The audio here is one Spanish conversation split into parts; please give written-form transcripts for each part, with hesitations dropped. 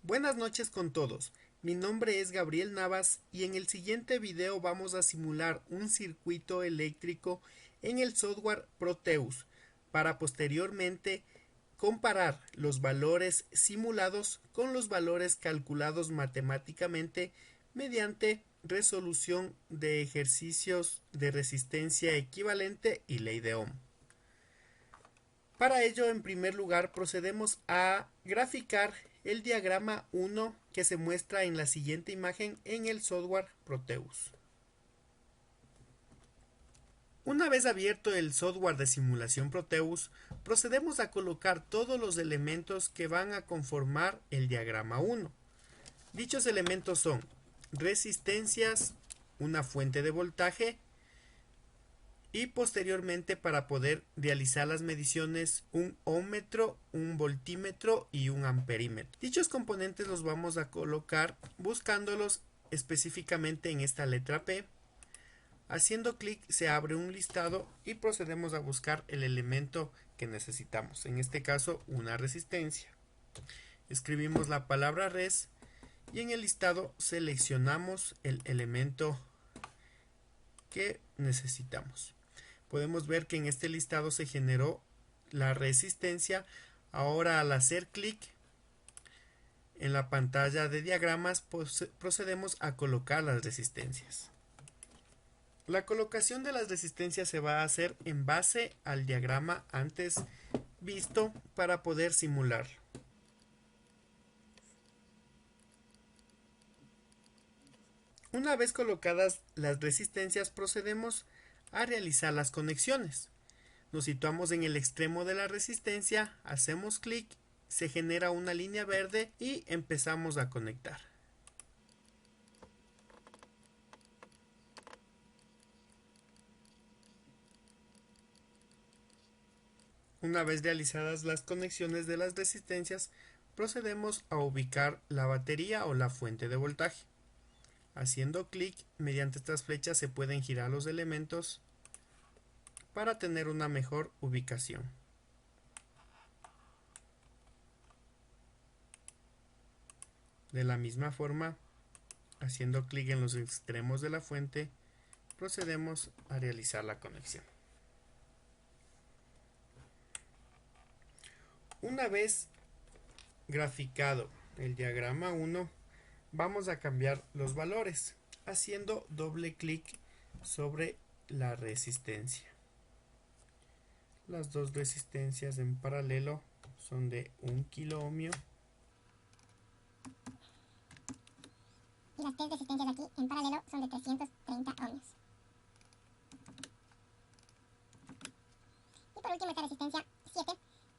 Buenas noches con todos. Mi nombre es Gabriel Navas y en el siguiente video vamos a simular un circuito eléctrico en el software Proteus para posteriormente comparar los valores simulados con los valores calculados matemáticamente mediante resolución de ejercicios de resistencia equivalente y ley de Ohm. Para ello, en primer lugar, procedemos a graficar el diagrama 1 que se muestra en la siguiente imagen en el software Proteus. Una vez abierto el software de simulación Proteus, procedemos a colocar todos los elementos que van a conformar el diagrama 1. Dichos elementos son resistencias, una fuente de voltaje y posteriormente, para poder realizar las mediciones, un ohmmetro, un voltímetro y un amperímetro. Dichos componentes los vamos a colocar buscándolos específicamente en esta letra P. Haciendo clic se abre un listado y procedemos a buscar el elemento que necesitamos, en este caso una resistencia. Escribimos la palabra res y en el listado seleccionamos el elemento que necesitamos. Podemos ver que en este listado se generó la resistencia. Ahora, al hacer clic en la pantalla de diagramas, procedemos a colocar las resistencias. La colocación de las resistencias se va a hacer en base al diagrama antes visto para poder simularlo. Una vez colocadas las resistencias, procedemos a realizar las conexiones. Nos situamos en el extremo de la resistencia, hacemos clic, se genera una línea verde y empezamos a conectar. Una vez realizadas las conexiones de las resistencias, procedemos a ubicar la batería o la fuente de voltaje. Haciendo clic, mediante estas flechas se pueden girar los elementos para tener una mejor ubicación. De la misma forma, haciendo clic en los extremos de la fuente, procedemos a realizar la conexión. Una vez graficado el diagrama 1, vamos a cambiar los valores haciendo doble clic sobre la resistencia. Las dos resistencias en paralelo son de 1 kilo ohmio. Y las tres resistencias aquí en paralelo son de 330 ohmios. Y por último, esta resistencia 7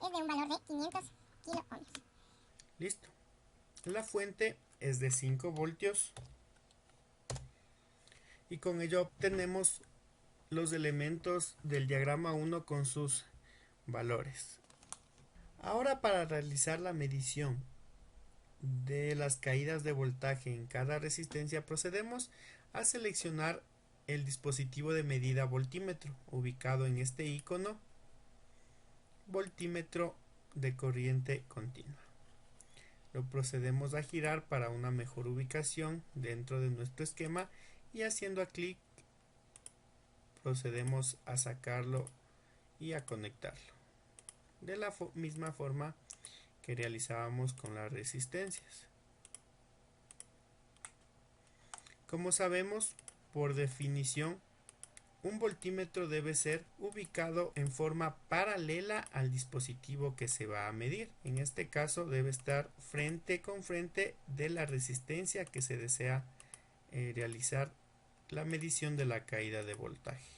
es de un valor de 500 kilo ohmios. Listo. La fuente es de 5 voltios y con ello obtenemos los elementos del diagrama 1 con sus valores. Ahora, para realizar la medición de las caídas de voltaje en cada resistencia, procedemos a seleccionar el dispositivo de medida voltímetro ubicado en este icono, voltímetro de corriente continua. Lo procedemos a girar para una mejor ubicación dentro de nuestro esquema y haciendo clic procedemos a sacarlo y a conectarlo de la misma forma que realizábamos con las resistencias. Como sabemos, por definición, un voltímetro debe ser ubicado en forma paralela al dispositivo que se va a medir. En este caso debe estar frente con frente de la resistencia que se desea realizar la medición de la caída de voltaje.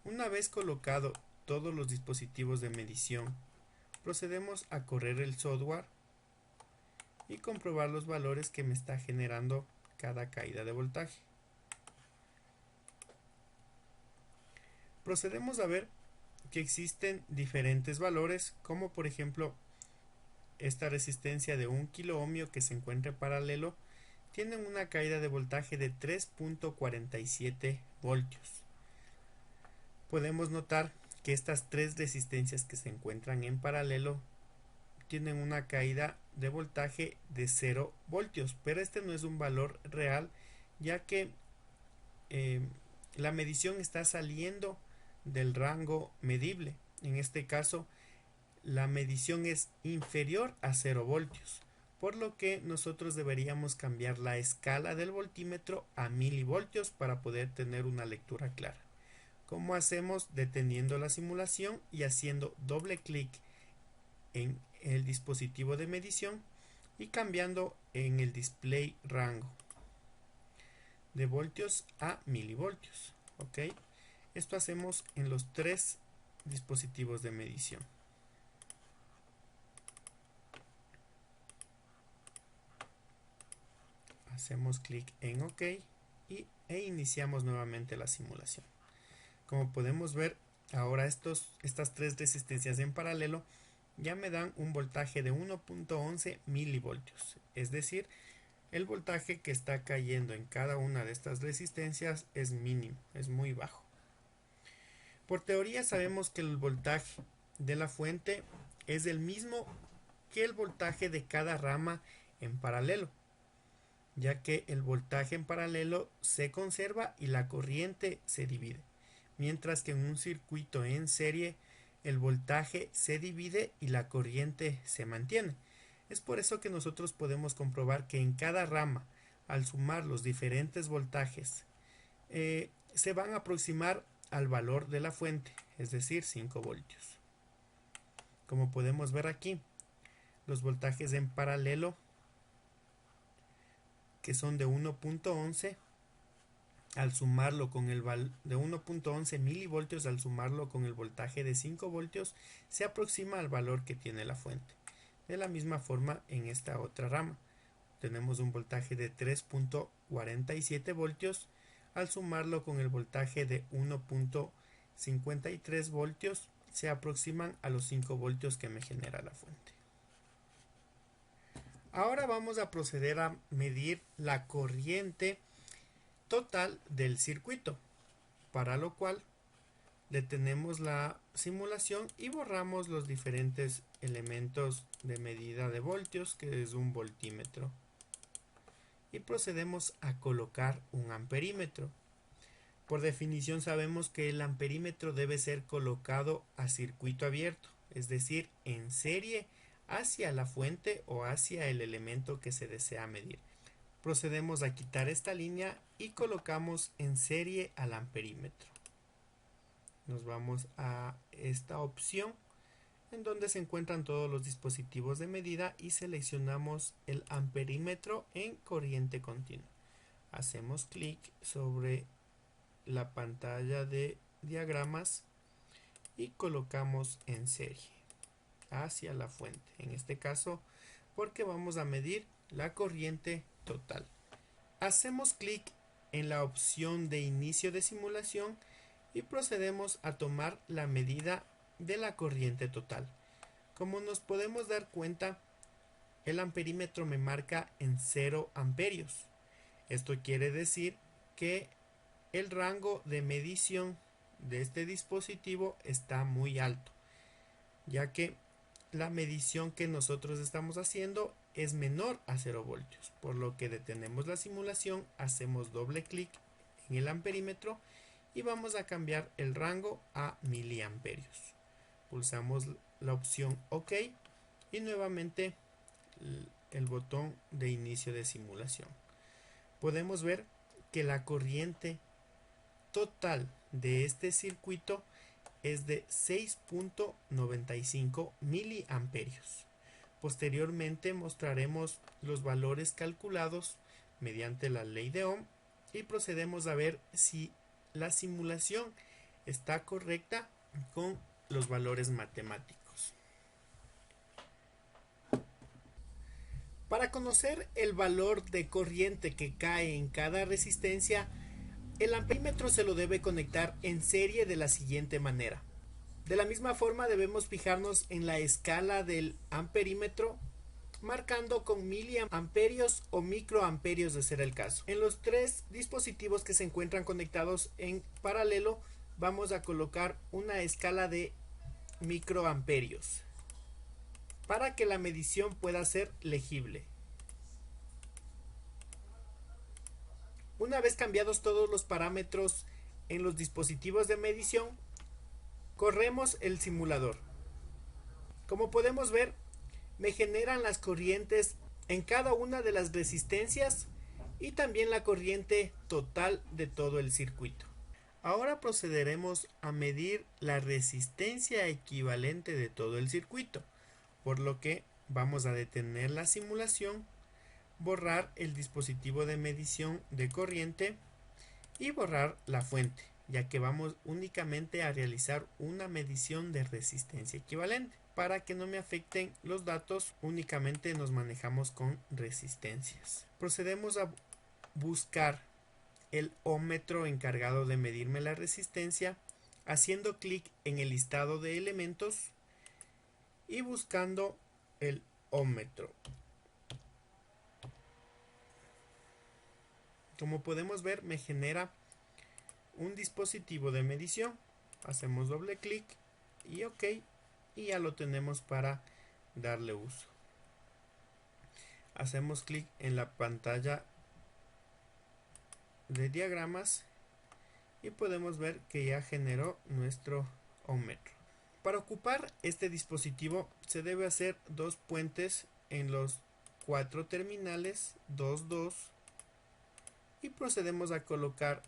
Una vez colocado todos los dispositivos de medición, procedemos a correr el software y comprobar los valores que me está generando cada caída de voltaje. Procedemos a ver que existen diferentes valores, como por ejemplo esta resistencia de 1 kilo ohmio que se encuentra en paralelo tiene una caída de voltaje de 3.47 voltios. Podemos notar que estas tres resistencias que se encuentran en paralelo tienen una caída de voltaje de 0 voltios, pero este no es un valor real, ya que la medición está saliendo del rango medible. En este caso, la medición es inferior a 0 voltios, por lo que nosotros deberíamos cambiar la escala del voltímetro a milivoltios para poder tener una lectura clara. ¿Cómo hacemos? Deteniendo la simulación y haciendo doble clic en el dispositivo de medición y cambiando en el display rango de voltios a milivoltios. ¿Ok? Esto hacemos en los 3 dispositivos de medición. Hacemos clic en OK e iniciamos nuevamente la simulación. Como podemos ver, ahora estas 3 resistencias en paralelo ya me dan un voltaje de 1.11 milivoltios. Es decir, el voltaje que está cayendo en cada una de estas resistencias es mínimo, es muy bajo. Por teoría sabemos que el voltaje de la fuente es el mismo que el voltaje de cada rama en paralelo, ya que el voltaje en paralelo se conserva y la corriente se divide, mientras que en un circuito en serie el voltaje se divide y la corriente se mantiene. Es por eso que nosotros podemos comprobar que en cada rama, al sumar los diferentes voltajes, se van a aproximar al valor de la fuente, es decir, 5 voltios. Como podemos ver aquí, los voltajes en paralelo, que son de 1.11, al sumarlo con el de 1.11 milivoltios, al sumarlo con el voltaje de 5 voltios, se aproxima al valor que tiene la fuente. De la misma forma, en esta otra rama, tenemos un voltaje de 3.47 voltios, al sumarlo con el voltaje de 1.53 voltios, se aproximan a los 5 voltios que me genera la fuente. Ahora vamos a proceder a medir la corriente total del circuito, para lo cual detenemos la simulación y borramos los diferentes elementos de medida de voltios, que es un voltímetro, y procedemos a colocar un amperímetro. Por definición sabemos que el amperímetro debe ser colocado a circuito abierto, es decir, en serie hacia la fuente o hacia el elemento que se desea medir. Procedemos a quitar esta línea y colocamos en serie al amperímetro. Nos vamos a esta opción en donde se encuentran todos los dispositivos de medida y seleccionamos el amperímetro en corriente continua. Hacemos clic sobre la pantalla de diagramas y colocamos en serie hacia la fuente, en este caso porque vamos a medir la corriente total. Hacemos clic en la opción de inicio de simulación y procedemos a tomar la medida de la corriente total. Como nos podemos dar cuenta, el amperímetro me marca en 0 amperios. Esto quiere decir que el rango de medición de este dispositivo está muy alto, ya que la medición que nosotros estamos haciendo es menor a 0 voltios, por lo que detenemos la simulación, hacemos doble clic en el amperímetro y vamos a cambiar el rango a miliamperios. Pulsamos la opción OK y nuevamente el botón de inicio de simulación. Podemos ver que la corriente total de este circuito es de 6.95 miliamperios. Posteriormente mostraremos los valores calculados mediante la ley de Ohm y procedemos a ver si la simulación está correcta con los valores matemáticos. Para conocer el valor de corriente que cae en cada resistencia, el amperímetro se lo debe conectar en serie de la siguiente manera. De la misma forma debemos fijarnos en la escala del amperímetro, marcando con miliamperios o microamperios de ser el caso. En los 3 dispositivos que se encuentran conectados en paralelo vamos a colocar una escala de microamperios. para que la medición pueda ser legible. Una vez cambiados todos los parámetros en los dispositivos de medición, corremos el simulador. Como podemos ver, me generan las corrientes en cada una de las resistencias y también la corriente total de todo el circuito. Ahora procederemos a medir la resistencia equivalente de todo el circuito, por lo que vamos a detener la simulación, borrar el dispositivo de medición de corriente y borrar la fuente, ya que vamos únicamente a realizar una medición de resistencia equivalente. Para que no me afecten los datos, únicamente nos manejamos con resistencias. Procedemos a buscar el ómetro encargado de medirme la resistencia, haciendo clic en el listado de elementos y buscando el ómetro. Como podemos ver, me genera un dispositivo de medición. Hacemos doble clic y OK, y ya lo tenemos para darle uso. Hacemos clic en la pantalla de diagramas y podemos ver que ya generó nuestro ómetro. Para ocupar este dispositivo se debe hacer dos puentes en los 4 terminales 2, 2, y procedemos a colocar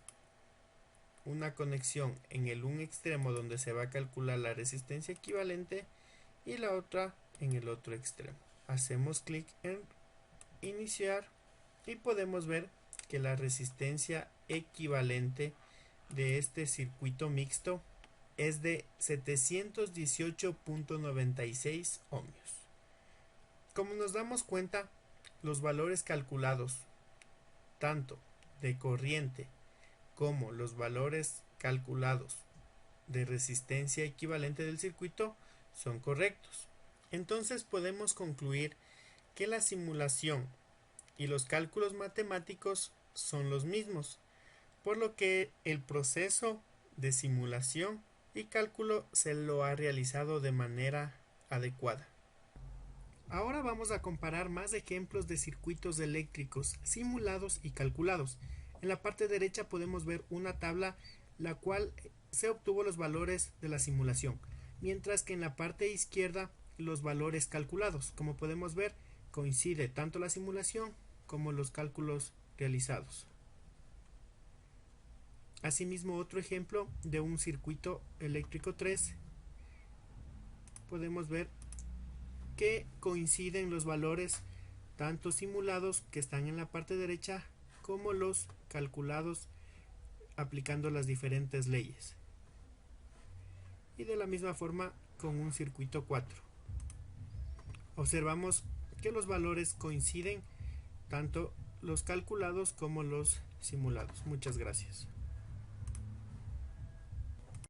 una conexión en el un extremo donde se va a calcular la resistencia equivalente y la otra en el otro extremo. Hacemos clic en iniciar y podemos ver que la resistencia equivalente de este circuito mixto es de 718.96 ohmios. Como nos damos cuenta, los valores calculados tanto de corriente como los valores calculados de resistencia equivalente del circuito son correctos. Entonces podemos concluir que la simulación y los cálculos matemáticos son los mismos, por lo que el proceso de simulación y cálculo se lo ha realizado de manera adecuada. Ahora vamos a comparar más ejemplos de circuitos eléctricos simulados y calculados. En la parte derecha podemos ver una tabla la cual se obtuvo los valores de la simulación, mientras que en la parte izquierda los valores calculados. Como podemos ver, coincide tanto la simulación como los cálculos realizados. Asimismo, otro ejemplo de un circuito eléctrico 3, podemos ver que coinciden los valores tanto simulados que están en la parte derecha como los calculados aplicando las diferentes leyes. Y de la misma forma con un circuito 4. Observamos que los valores coinciden tanto los calculados como los simulados. Muchas gracias.